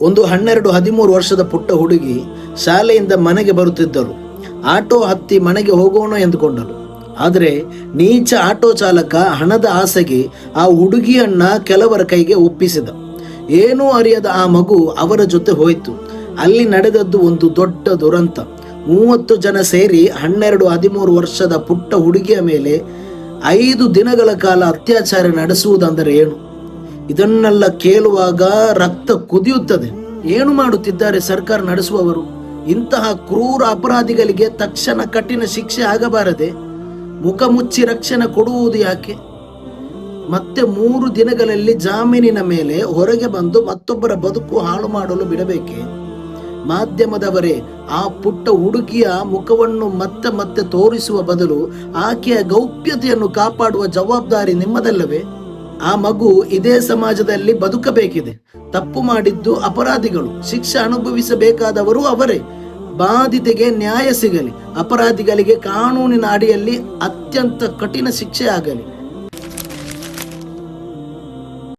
ಒಂದು 12-13 ವರ್ಷದ ಪುಟ್ಟ ಹುಡುಗಿ ಶಾಲೆಯಿಂದ ಮನೆಗೆ ಬರುತ್ತಿದ್ದರು. ಆಟೋ ಹತ್ತಿ ಮನೆಗೆ ಹೋಗೋಣ ಎಂದುಕೊಂಡಳು. ಆದರೆ ನೀಚ ಆಟೋ ಚಾಲಕ ಹಣದ ಆಸೆಗೆ ಆ ಹುಡುಗಿಯನ್ನ ಕೆಲವರ ಕೈಗೆ ಒಪ್ಪಿಸಿದ. ಏನೂ ಅರಿಯದ ಆ ಮಗು ಅವರ ಜೊತೆ ಹೋಯಿತು. ಅಲ್ಲಿ ನಡೆದದ್ದು ಒಂದು ದೊಡ್ಡ ದುರಂತ. 30 ಜನ ಸೇರಿ 12-13 ವರ್ಷದ ಪುಟ್ಟ ಹುಡುಗಿಯ ಮೇಲೆ 5 ದಿನಗಳ ಕಾಲ ಅತ್ಯಾಚಾರ ನಡೆಸುವುದಂದರೆ ಏನು? ಇದನ್ನೆಲ್ಲ ಕೇಳುವಾಗ ರಕ್ತ ಕುದಿಯುತ್ತದೆ. ಏನು ಮಾಡುತ್ತಿದ್ದಾರೆ ಸರ್ಕಾರ ನಡೆಸುವವರು? ಇಂತಹ ಕ್ರೂರ ಅಪರಾಧಿಗಳಿಗೆ ತಕ್ಷಣ ಕಠಿಣ ಶಿಕ್ಷೆ ಆಗಬಾರದೆ? ಮುಖ ಮುಚ್ಚಿ ರಕ್ಷಣೆ ಕೊಡುವುದು ಯಾಕೆ? ಮತ್ತೆ 3 ದಿನಗಳಲ್ಲಿ ಜಾಮೀನಿನ ಮೇಲೆ ಹೊರಗೆ ಬಂದು ಮತ್ತೊಬ್ಬರ ಬದುಕು ಹಾಳು ಮಾಡಲು ಬಿಡಬೇಕೆ? ಮಾಧ್ಯಮದವರೇ, ಆ ಪುಟ್ಟ ಹುಡುಗಿಯ ಮುಖವನ್ನು ಮತ್ತೆ ಮತ್ತೆ ತೋರಿಸುವ ಬದಲು ಆಕೆಯ ಗೌಪ್ಯತೆಯನ್ನು ಕಾಪಾಡುವ ಜವಾಬ್ದಾರಿ ನಿಮ್ಮದಲ್ಲವೇ? ಆ ಮಗು ಇದೇ ಸಮಾಜದಲ್ಲಿ ಬದುಕಬೇಕಿದೆ. ತಪ್ಪು ಮಾಡಿದ್ದು ಅಪರಾಧಿಗಳು, ಶಿಕ್ಷೆ ಅನುಭವಿಸಬೇಕಾದವರು ಅವರೇ. ಬಾಧಿತೆಗೆ ನ್ಯಾಯ ಸಿಗಲಿ, ಅಪರಾಧಿಗಳಿಗೆ ಕಾನೂನಿನ ಅಡಿಯಲ್ಲಿ ಅತ್ಯಂತ ಕಠಿಣ ಶಿಕ್ಷೆ ಆಗಲಿ.